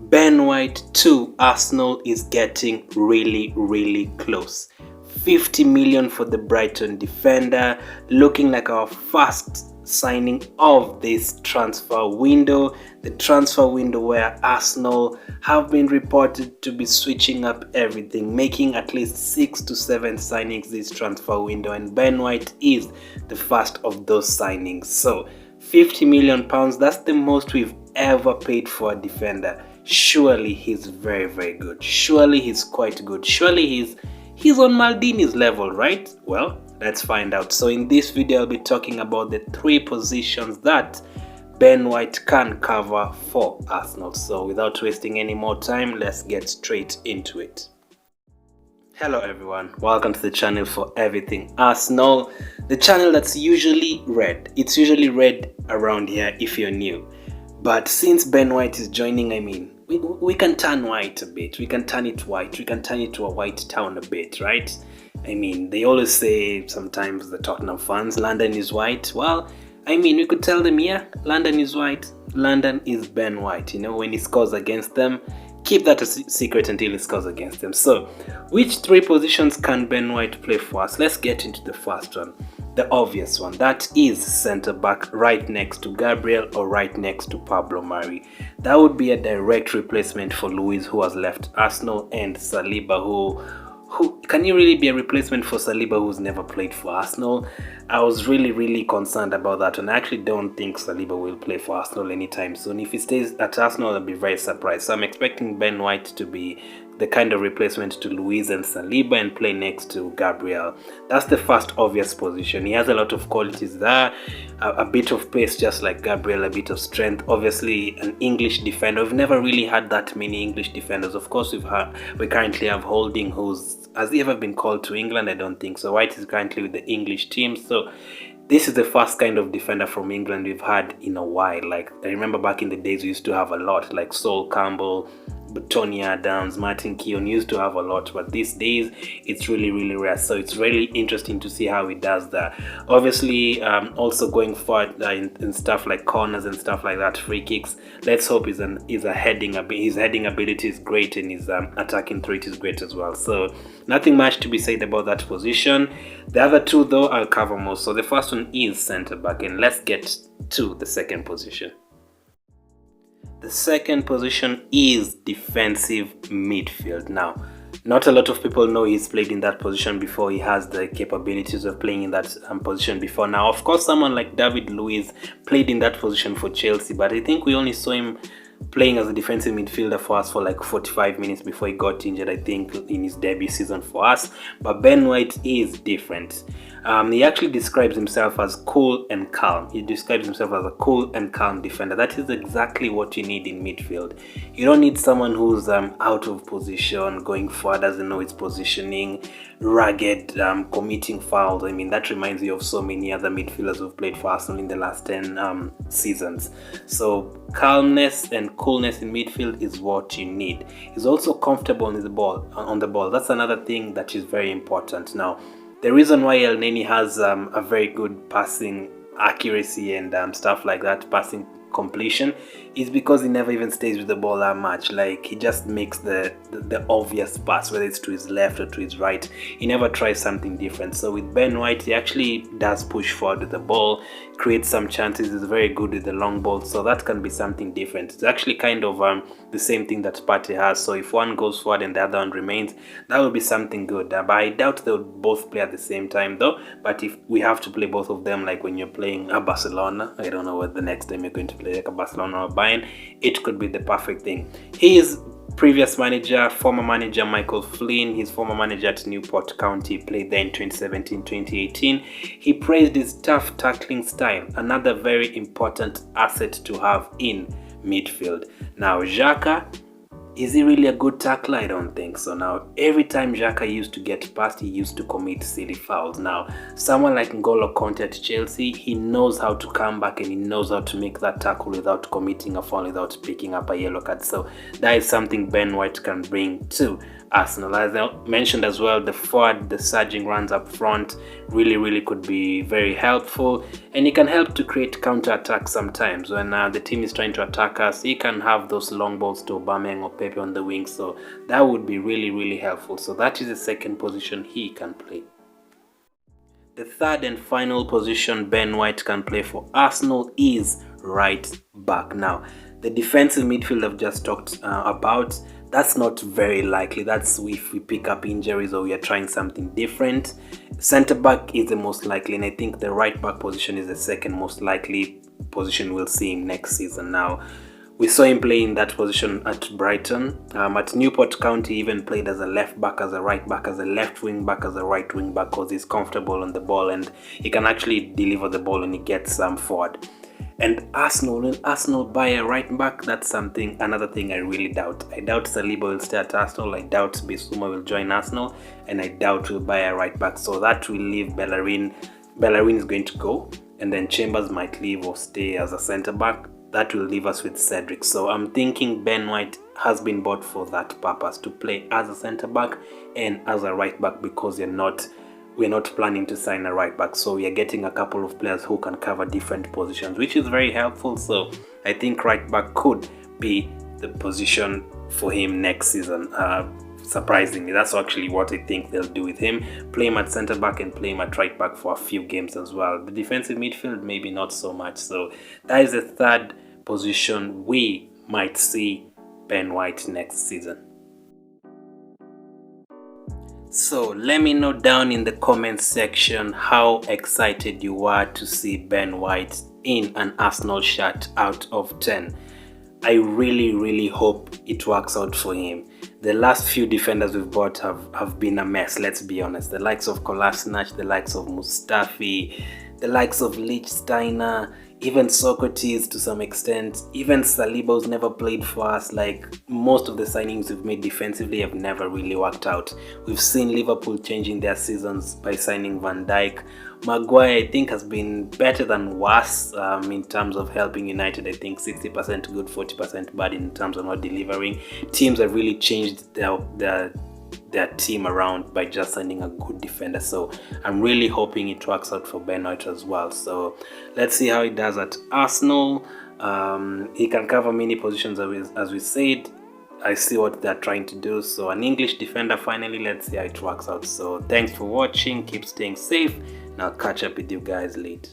Ben White to Arsenal is getting really close. 50 million for the Brighton defender, looking like our first signing of this transfer window. The transfer window where Arsenal have been reported to be switching up everything, making at least 6 to 7 signings this transfer window, and Ben White is the first of those signings. So 50 million pounds, that's the most we've ever paid for a defender. Surely he's very good. Surely he's quite good. Surely he's on Maldini's level, right? Well, let's find out. So in this video, I'll be talking about the 3 positions that Ben White can cover for Arsenal. So without wasting any more time, let's get straight into it. Hello everyone, welcome to the channel for Everything Arsenal, the channel that's usually red. It's usually red around here if you're new. But since Ben White is joining, I mean, we can turn white a bit. We can turn it white. We can turn it to a white town a bit, right? I mean, they always say sometimes, the Tottenham fans, London is white. Well, I mean, we could tell them, yeah, London is white. London is Ben White. You know, when he scores against them, keep that a secret until he scores against them. So, which 3 positions can Ben White play for us? Let's get into the first one. The obvious one, that is centre back, right next to Gabriel or right next to Pablo Mari. That would be a direct replacement for Luiz, who has left Arsenal, and Saliba, who can you really be a replacement for Saliba, who's never played for Arsenal? I was really concerned about that, and I actually don't think Saliba will play for Arsenal anytime soon. If he stays at Arsenal, I'll be very surprised. So I'm expecting Ben White to be the kind of replacement to Luiz and Saliba and play next to Gabriel. That's the first obvious position. He has a lot of qualities there, a bit of pace just like Gabriel, a bit of strength. Obviously an English defender. We've never really had that many English defenders. Of course we currently have Holding, has he ever been called to England? I don't think so. White is currently with the English team, so this is the first kind of defender from England we've had in a while. Like, I remember back in the days we used to have a lot, like Sol Campbell, Tony Adams, Martin Keown used to have a lot, but these days it's really rare. So it's really interesting to see how he does that. Obviously, also going forward in stuff like corners and stuff like that, free kicks. Let's hope his heading ability is great, and his attacking threat is great as well. So nothing much to be said about that position. The other 2 though, I'll cover most. So the first one is centre back, and let's get to the second position. The second position is defensive midfield. Now, not a lot of people know he's played in that position before. He has the capabilities of playing in that position before. Now, of course, someone like David Luiz played in that position for Chelsea, but I think we only saw him playing as a defensive midfielder for us for like 45 minutes before he got injured, I think, in his debut season for us. But Ben White is different. He actually describes himself as cool and calm. He describes himself as a cool and calm defender. That is exactly what you need in midfield. You don't need someone who's out of position, going forward, doesn't know its positioning, rugged, committing fouls. I mean, that reminds me of so many other midfielders who've played for Arsenal in the last 10 seasons. So calmness and coolness in midfield is what you need. He's also comfortable on the ball. That's another thing that is very important. Now, the reason why El Neni has a very good passing accuracy and stuff like that, passing completion, is because he never even stays with the ball that much. Like, he just makes the obvious pass, whether it's to his left or to his right. He never tries something different. So with Ben White, he actually does push forward with the ball, creates some chances, is very good with the long ball, so that can be something different. It's actually kind of the same thing that Partey has. So if one goes forward and the other one remains, that will be something good. But I doubt they'll both play at the same time though. But if we have to play both of them, like when you're playing a Barcelona, I don't know what the next time you're going to play, like a Barcelona or Bayern, it could be the perfect thing. His previous manager, former manager Michael Flynn, his former manager at Newport County, played there in 2017-2018. He praised his tough tackling style, another very important asset to have in midfield. Now, Xhaka, Is he really a good tackler? I don't think so. Now, every time Xhaka used to get past, he used to commit silly fouls. Now, someone like N'Golo Conte at Chelsea, he knows how to come back and he knows how to make that tackle without committing a foul, without picking up a yellow card. So that is something Ben White can bring to Arsenal. As I mentioned as well, the forward, the surging runs up front really could be very helpful, and he can help to create counter attacks sometimes when the team is trying to attack us. He can have those long balls to Aubameyang or Pepe on the wing, so that would be really helpful. So that is the second position he can play. The third and final position Ben White can play for Arsenal is right back. Now, the defensive midfield I've just talked about, that's not very likely. That's if we pick up injuries or we are trying something different. Centre back is the most likely, and I think the right back position is the second most likely position we'll see him next season. Now, we saw him play in that position at Brighton. At Newport County, he even played as a left back, as a right back, as a left wing back, as a right wing back, because he's comfortable on the ball and he can actually deliver the ball when he gets forward. And Arsenal, will Arsenal buy a right back? That's another thing I really doubt. I doubt Saliba will stay at Arsenal. I doubt Bissouma will join Arsenal, and I doubt we'll buy a right back. So that will leave Bellerin. Bellerin is going to go, and then Chambers might leave or stay as a centre back. That will leave us with Cedric. So I'm thinking Ben White has been bought for that purpose, to play as a centre back and as a right back, because we're not planning to sign a right back, so we are getting a couple of players who can cover different positions, which is very helpful. So I think right back could be the position for him next season. Surprisingly, that's actually what I think they'll do with him. Play him at centre back and play him at right back for a few games as well. The defensive midfield, maybe not so much. So that is the third position we might see Ben White next season. So let me know down in the comments section how excited you are to see Ben White in an Arsenal shirt out of 10. I really hope it works out for him. The last few defenders we've bought have been a mess, let's be honest. The likes of Kolasinac, the likes of Mustafi, the likes of Lichtsteiner, even Socrates to some extent, even Saliba, who's never played for us. Like, most of the signings we've made defensively have never really worked out. We've seen Liverpool changing their seasons by signing Van Dijk. Maguire, I think, has been better than worse in terms of helping United. I think 60% good, 40% bad in terms of not delivering. Teams have really changed their team around by just signing a good defender. So I'm really hoping it works out for Ben White as well. So let's see how it does at Arsenal. He can cover many positions, as we said. I see what they're trying to do. So an English defender, finally. Let's see how it works out. So thanks for watching. Keep staying safe, and I'll catch up with you guys later.